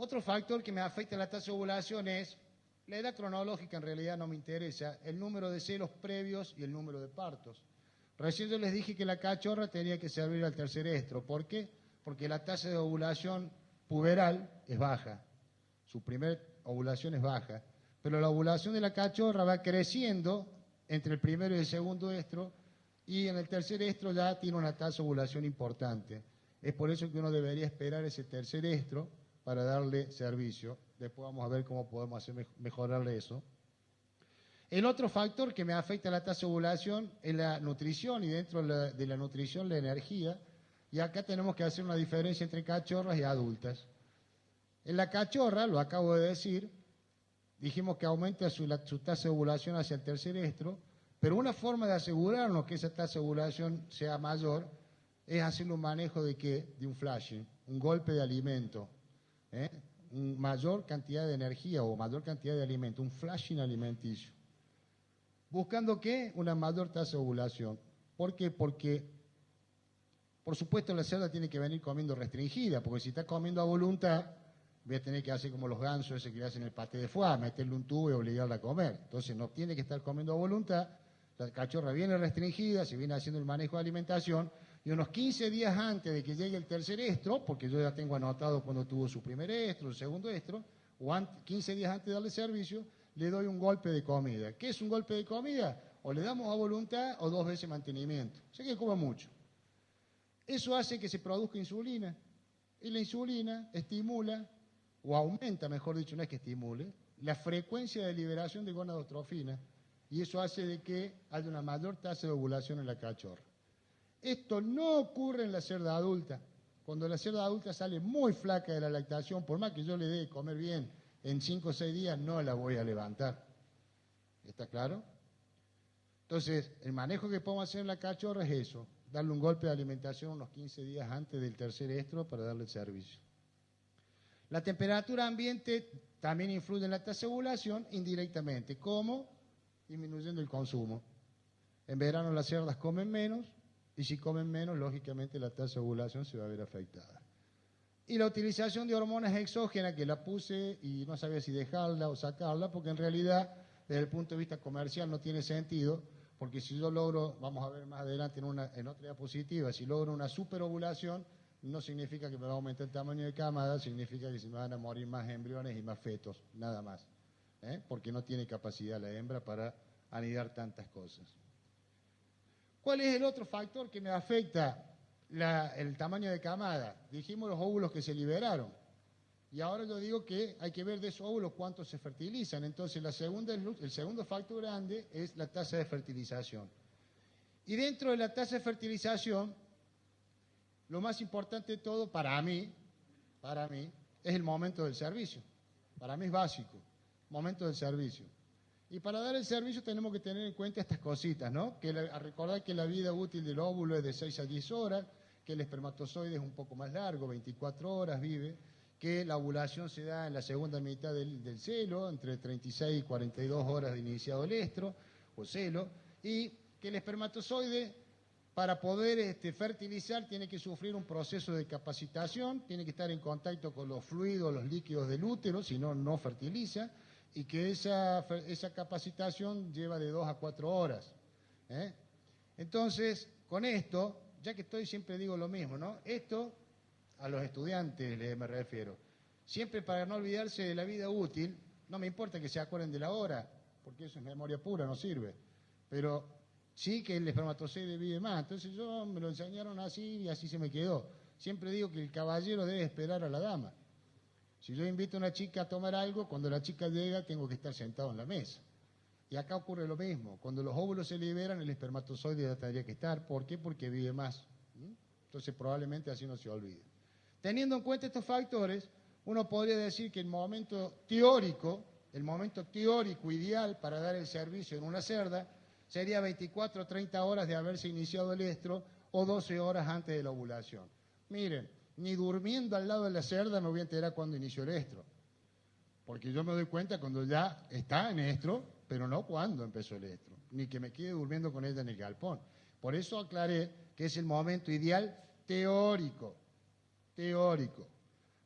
Otro factor que me afecta la tasa de ovulación es, la edad cronológica en realidad no me interesa, el número de celos previos y el número de partos. Recién yo les dije que la cachorra tenía que servir al tercer estro. ¿Por qué? Porque la tasa de ovulación puberal es baja. Su primer ovulación es baja. Pero la ovulación de la cachorra va creciendo entre el primero y el segundo estro, y en el tercer estro ya tiene una tasa de ovulación importante. Es por eso que uno debería esperar ese tercer estro para darle servicio. Después vamos a ver cómo podemos hacer mejorarle eso. El otro factor que me afecta la tasa de ovulación es la nutrición, y dentro de la nutrición la energía. Y acá tenemos que hacer una diferencia entre cachorras y adultas. En la cachorra, lo acabo de decir, dijimos que aumenta su tasa de ovulación hacia el tercer estro, pero una forma de asegurarnos que esa tasa de ovulación sea mayor es hacerle un manejo de ¿qué? De un flashing, un golpe de alimento, una mayor cantidad de energía o mayor cantidad de alimento, un flashing alimenticio. ¿Buscando qué? Una mayor tasa de ovulación. ¿Por qué? Porque, por supuesto, la cerda tiene que venir comiendo restringida, porque si está comiendo a voluntad, voy a tener que hacer como los gansos ese que le hacen el paté de foie, meterle un tubo y obligarla a comer. Entonces no tiene que estar comiendo a voluntad, la cachorra viene restringida, se viene haciendo el manejo de alimentación, y unos 15 días antes de que llegue el tercer estro, porque yo ya tengo anotado cuando tuvo su primer estro, el segundo estro, o 15 días antes de darle servicio, le doy un golpe de comida. ¿Qué es un golpe de comida? O le damos a voluntad o 2 veces mantenimiento. O sea que coma mucho. Eso hace que se produzca insulina, y la insulina estimula, o aumenta, mejor dicho, no es que estimule, la frecuencia de liberación de gonadotrofina, y eso hace de que haya una mayor tasa de ovulación en la cachorra. Esto no ocurre en la cerda adulta. Cuando la cerda adulta sale muy flaca de la lactación, por más que yo le dé de comer bien, en 5 o 6 días no la voy a levantar. ¿Está claro? Entonces, el manejo que podemos hacer en la cachorra es eso, darle un golpe de alimentación unos 15 días antes del tercer estro para darle el servicio. La temperatura ambiente también influye en la tasa de ovulación indirectamente. ¿Cómo? Disminuyendo el consumo. En verano las cerdas comen menos, y si comen menos, lógicamente la tasa de ovulación se va a ver afectada. Y la utilización de hormonas exógenas, que la puse y no sabía si dejarla o sacarla, porque en realidad, desde el punto de vista comercial, no tiene sentido, porque si yo logro, vamos a ver más adelante en otra diapositiva, si logro una superovulación, no significa que me va a aumentar el tamaño de camada, significa que se me van a morir más embriones y más fetos, nada más, porque no tiene capacidad la hembra para anidar tantas cosas. ¿Cuál es el otro factor que me afecta el tamaño de camada? Dijimos los óvulos que se liberaron. Y ahora yo digo que hay que ver de esos óvulos cuántos se fertilizan. Entonces el segundo factor grande es la tasa de fertilización. Y dentro de la tasa de fertilización, lo más importante de todo para mí, es el momento del servicio. Para mí es básico, momento del servicio. Y para dar el servicio tenemos que tener en cuenta estas cositas, ¿no? A recordar que la vida útil del óvulo es de 6 a 10 horas, que el espermatozoide es un poco más largo, 24 horas vive, que la ovulación se da en la segunda mitad del celo, entre 36 y 42 horas de iniciado el estro o celo, y que el espermatozoide, para poder fertilizar, tiene que sufrir un proceso de capacitación, tiene que estar en contacto con los fluidos, los líquidos del útero, si no, no fertiliza, y que esa capacitación lleva de 2 a 4 horas. Entonces, con esto, ya que estoy, siempre digo lo mismo, ¿no? Esto, a los estudiantes me refiero, siempre para no olvidarse de la vida útil, no me importa que se acuerden de la hora, porque eso es memoria pura, no sirve, pero sí que el espermatozoide vive más. Entonces me lo enseñaron así y así se me quedó. Siempre digo que el caballero debe esperar a la dama. Si yo invito a una chica a tomar algo, cuando la chica llega tengo que estar sentado en la mesa. Y acá ocurre lo mismo. Cuando los óvulos se liberan, el espermatozoide ya tendría que estar. ¿Por qué? Porque vive más. Entonces probablemente así no se olvide. Teniendo en cuenta estos factores, uno podría decir que el momento teórico ideal para dar el servicio en una cerda sería 24 o 30 horas de haberse iniciado el estro o 12 horas antes de la ovulación. Miren, ni durmiendo al lado de la cerda me voy a enterar cuando inició el estro. Porque yo me doy cuenta cuando ya está en estro, pero no cuando empezó el estro. Ni que me quede durmiendo con ella en el galpón. Por eso aclaré que es el momento ideal teórico.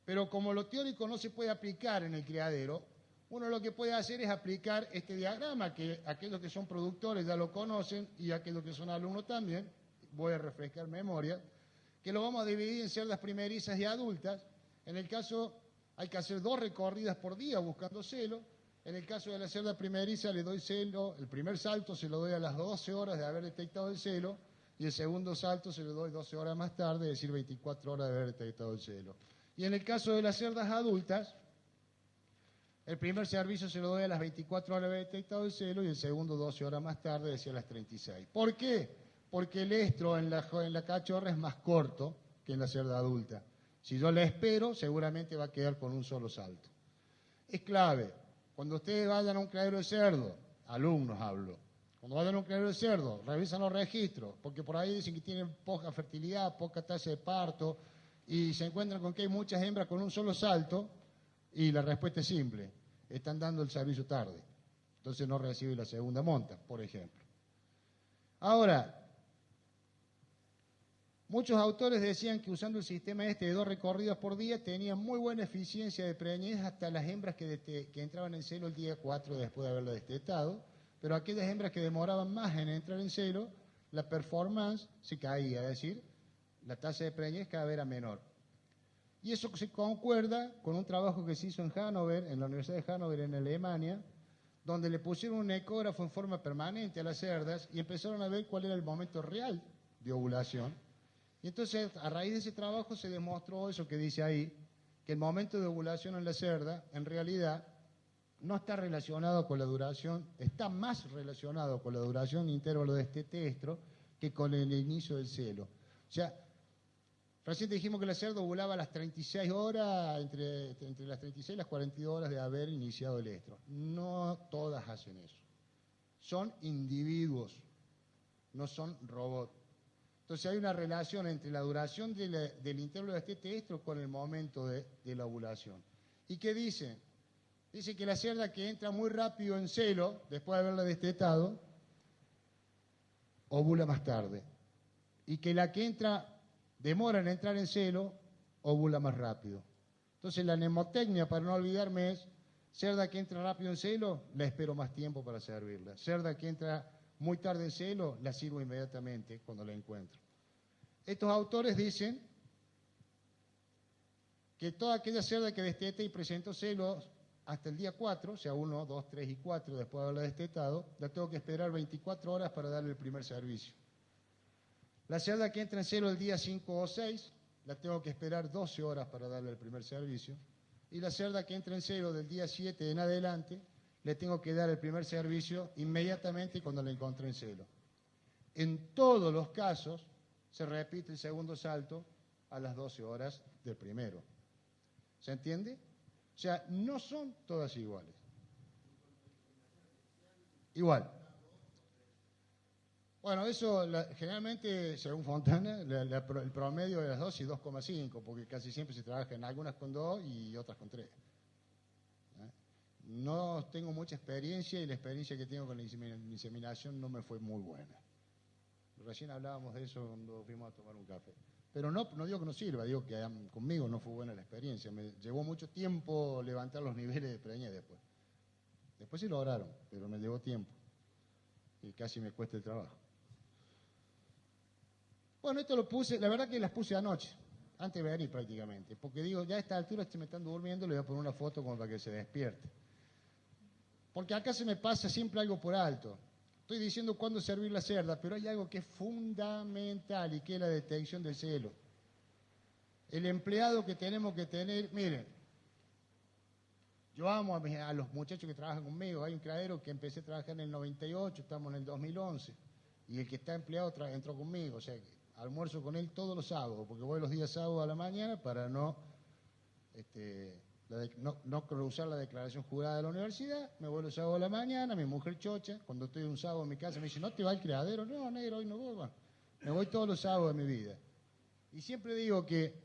Pero como lo teórico no se puede aplicar en el criadero, uno lo que puede hacer es aplicar este diagrama, que aquellos que son productores ya lo conocen y aquellos que son alumnos también, voy a refrescar memoria, que lo vamos a dividir en cerdas primerizas y adultas. En el caso, hay que hacer 2 recorridas por día buscando celo. En el caso de la cerda primeriza le doy celo, el primer salto se lo doy a las 12 horas de haber detectado el celo, y el segundo salto se lo doy 12 horas más tarde, es decir, 24 horas de haber detectado el celo. Y en el caso de las cerdas adultas, el primer servicio se lo doy a las 24 horas de haber detectado el celo y el segundo 12 horas más tarde, es decir, a las 36. ¿Por qué? Porque el estro en la cachorra es más corto que en la cerda adulta. Si yo la espero, seguramente va a quedar con un solo salto. Es clave, cuando ustedes vayan a un criadero de cerdo, alumnos hablo, cuando vayan a un criadero de cerdo, revisan los registros, porque por ahí dicen que tienen poca fertilidad, poca tasa de parto, y se encuentran con que hay muchas hembras con un solo salto, y la respuesta es simple, están dando el servicio tarde, entonces no recibe la segunda monta, por ejemplo. Ahora, muchos autores decían que usando el sistema de 2 recorridas por día tenían muy buena eficiencia de preñez hasta las hembras que entraban en celo el día 4 después de haberlo destetado, pero aquellas hembras que demoraban más en entrar en celo, la performance se caía, es decir, la tasa de preñez cada vez era menor. Y eso se concuerda con un trabajo que se hizo en Hannover, en la Universidad de Hannover en Alemania, donde le pusieron un ecógrafo en forma permanente a las cerdas y empezaron a ver cuál era el momento real de ovulación. Y entonces, a raíz de ese trabajo se demostró eso que dice ahí, que el momento de ovulación en la cerda, en realidad, no está relacionado con la duración, está más relacionado con la duración de intervalo de este estro que con el inicio del celo. O sea, recién dijimos que la cerda ovulaba a las 36 horas, entre las 36 y las 42 horas de haber iniciado el estro. No todas hacen eso. Son individuos, no son robots. Entonces hay una relación entre la duración del intervalo de este estro con el momento de la ovulación. ¿Y qué dice? Dice que la cerda que entra muy rápido en celo, después de haberla destetado, ovula más tarde. Y que la que demora en entrar en celo, ovula más rápido. Entonces la mnemotecnia, para no olvidarme, es cerda que entra rápido en celo, la espero más tiempo para servirla. Cerda que entra muy tarde en celo, la sirvo inmediatamente cuando la encuentro. Estos autores dicen que toda aquella cerda que destete y presentó celos hasta el día 4, o sea, 1, 2, 3 y 4, después de haberla destetado, la tengo que esperar 24 horas para darle el primer servicio. La cerda que entra en celo el día 5 o 6, la tengo que esperar 12 horas para darle el primer servicio. Y la cerda que entra en celo del día 7 en adelante, le tengo que dar el primer servicio inmediatamente cuando la encontré en celo. En todos los casos se repite el segundo salto a las 12 horas del primero. ¿Se entiende? O sea, no son todas iguales. Igual. Bueno, eso generalmente, según Fontana, el promedio de las dosis es 2,5, porque casi siempre se trabaja en algunas con 2 y otras con 3. No tengo mucha experiencia y la experiencia que tengo con la inseminación no me fue muy buena. Recién hablábamos de eso cuando fuimos a tomar un café. Pero no digo que no sirva, digo que conmigo no fue buena la experiencia. Me llevó mucho tiempo levantar los niveles de preñez después. Después sí lograron, pero me llevó tiempo. Y casi me cuesta el trabajo. Bueno, esto lo puse, la verdad que las puse anoche, antes de venir prácticamente. Porque digo, ya a esta altura, si me están durmiendo, le voy a poner una foto como para que se despierte. Porque acá se me pasa siempre algo por alto. Estoy diciendo cuándo servir la cerda, pero hay algo que es fundamental y que es la detección del celo. El empleado que tenemos que tener, miren, yo amo a los muchachos que trabajan conmigo. Hay un criadero que empecé a trabajar en el 98, estamos en el 2011, y el que está empleado entró conmigo, o sea, almuerzo con él todos los sábados, porque voy los días sábados a la mañana para no usar la declaración jurada de la universidad. Me voy los sábados a la mañana, mi mujer chocha, cuando estoy un sábado en mi casa me dice, ¿no te va al criadero? No, negro, hoy no voy. Bueno, me voy todos los sábados de mi vida. Y siempre digo que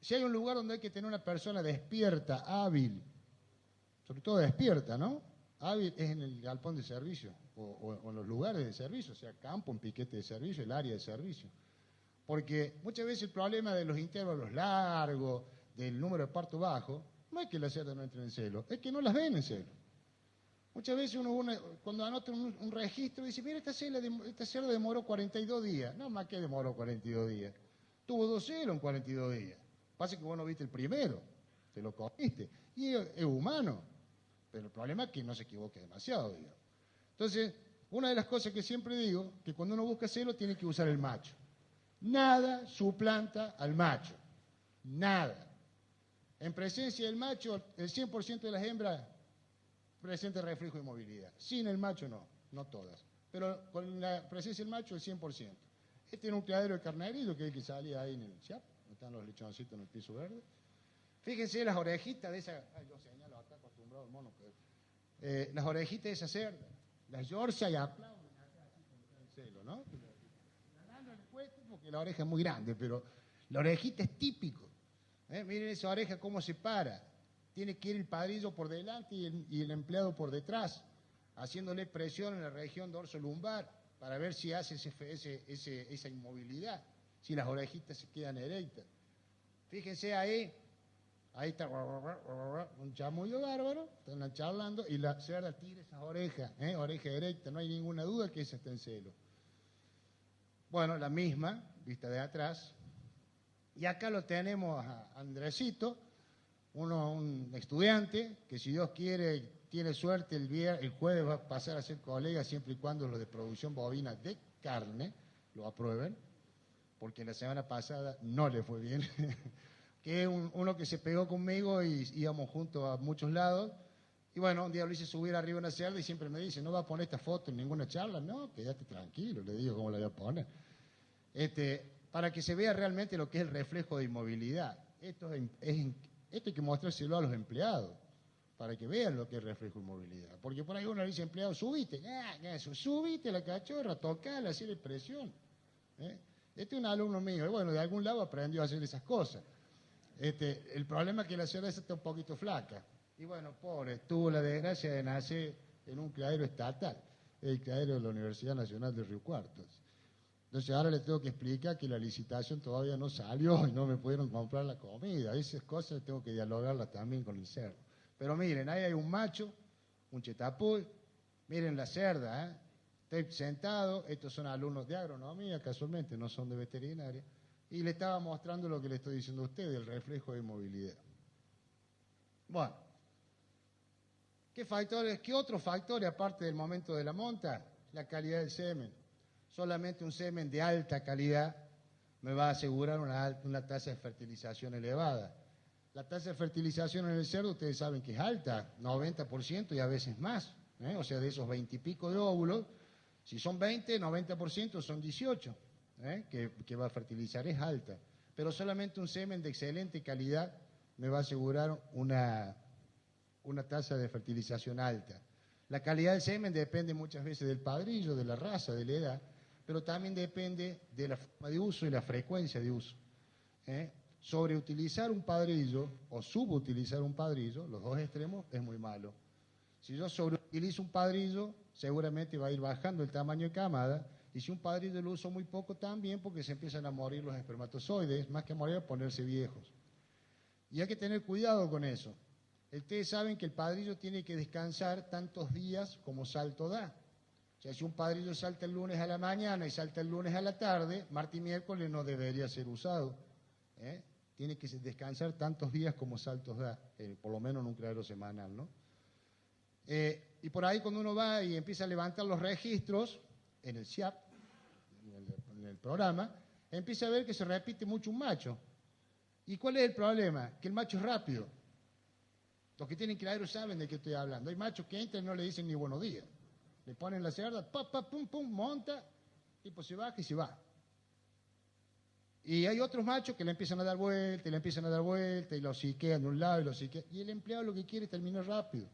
si hay un lugar donde hay que tener una persona despierta, hábil, sobre todo despierta, ¿no? Hábil es en el galpón de servicio o en los lugares de servicio, o sea, campo, en piquete de servicio, el área de servicio. Porque muchas veces el problema de los intervalos largos, del número de parto bajo, no es que las cerdas no entren en celo, es que no las ven en celo. Muchas veces cuando anota un registro dice, mira, esta cerda demoró 42 días. No, más que demoró 42 días. Tuvo 2 celos en 42 días. Pasa que vos no viste el primero, te lo comiste. Y es humano, pero el problema es que no se equivoque demasiado, digamos. Entonces, una de las cosas que siempre digo, que cuando uno busca celo tiene que usar el macho. Nada suplanta al macho. Nada. En presencia del macho, el 100% de las hembras presenta reflejo de movilidad. Sin el macho no todas. Pero con la presencia del macho el 100%. Este era un criadero de carnerillo que salía ahí en el CIAP, donde están los lechoncitos en el piso verde. Fíjense las orejitas de esa, yo señalo acá acostumbrado al mono, pero, las orejitas de esa cerda, las yorza y aplauden acá así con el celo, ¿no? La lana le cuesta porque la oreja es muy grande, pero la orejita es típico. Miren esa oreja cómo se para. Tiene que ir el padrillo por delante y el empleado por detrás, haciéndole presión en la región dorso-lumbar para ver si hace esa inmovilidad, si las orejitas se quedan erectas. Fíjense ahí está un chamullo bárbaro, están charlando y la cerda tira esas orejas, oreja erecta, no hay ninguna duda que esa está en celo. Bueno, la misma, vista de atrás. Y acá lo tenemos a Andresito, un estudiante que si Dios quiere, tiene suerte, el jueves va a pasar a ser colega siempre y cuando los de producción bovina de carne lo aprueben, porque la semana pasada no le fue bien. Que es uno que se pegó conmigo y íbamos juntos a muchos lados. Y bueno, un día lo hice subir arriba una cerda y siempre me dice, ¿no va a poner esta foto en ninguna charla? No, quédate tranquilo, le digo cómo la voy a poner. Para que se vea realmente lo que es el reflejo de inmovilidad. Esto hay que mostrárselo a los empleados, para que vean lo que es reflejo de inmovilidad. Porque por ahí uno le dice, empleado, subite, subite la cachorra, tocala, hacele presión. Este es un alumno mío, y bueno, de algún lado aprendió a hacer esas cosas. El problema es que la cerda está un poquito flaca. Y bueno, pobre, tuvo la desgracia de nacer en un criadero estatal, el criadero de la Universidad Nacional de Río Cuarto. Entonces ahora le tengo que explicar que la licitación todavía no salió y no me pudieron comprar la comida. Esas cosas tengo que dialogarlas también con el cerdo. Pero miren, ahí hay un macho, un chetapuy, miren la cerda, estoy sentado, estos son alumnos de agronomía, casualmente no son de veterinaria, y le estaba mostrando lo que le estoy diciendo a ustedes, el reflejo de movilidad. Bueno, ¿qué otros factores aparte del momento de la monta? La calidad del semen. Solamente un semen de alta calidad me va a asegurar una tasa de fertilización elevada. La tasa de fertilización en el cerdo, ustedes saben que es alta, 90% y a veces más. O sea, de esos 20 y pico de óvulos, si son 20, 90% son 18, que va a fertilizar, es alta. Pero solamente un semen de excelente calidad me va a asegurar una tasa de fertilización alta. La calidad del semen depende muchas veces del padrillo, de la raza, de la edad, pero también depende de la forma de uso y la frecuencia de uso. Sobreutilizar un padrillo o subutilizar un padrillo, los dos extremos, es muy malo. Si yo sobreutilizo un padrillo, seguramente va a ir bajando el tamaño de camada, y si un padrillo lo uso muy poco, también porque se empiezan a morir los espermatozoides, más que morir, a ponerse viejos. Y hay que tener cuidado con eso. Ustedes saben que el padrillo tiene que descansar tantos días como salto da. O sea, si un padrillo salta el lunes a la mañana y salta el lunes a la tarde, martes y miércoles no debería ser usado. Tiene que descansar tantos días como saltos da, por lo menos en un criadero semanal, ¿no? Y por ahí cuando uno va y empieza a levantar los registros en el CIAP, en el programa, empieza a ver que se repite mucho un macho. ¿Y cuál es el problema? Que el macho es rápido. Los que tienen criaderos saben de qué estoy hablando. Hay machos que entran y no le dicen ni buenos días. Le ponen la cerda, pum, pum, monta, tipo se baja y se va. Y hay otros machos que le empiezan a dar vuelta, y le empiezan a dar vuelta, y lo siquean de un lado y lo siquean. Y el empleado lo que quiere es terminar rápido.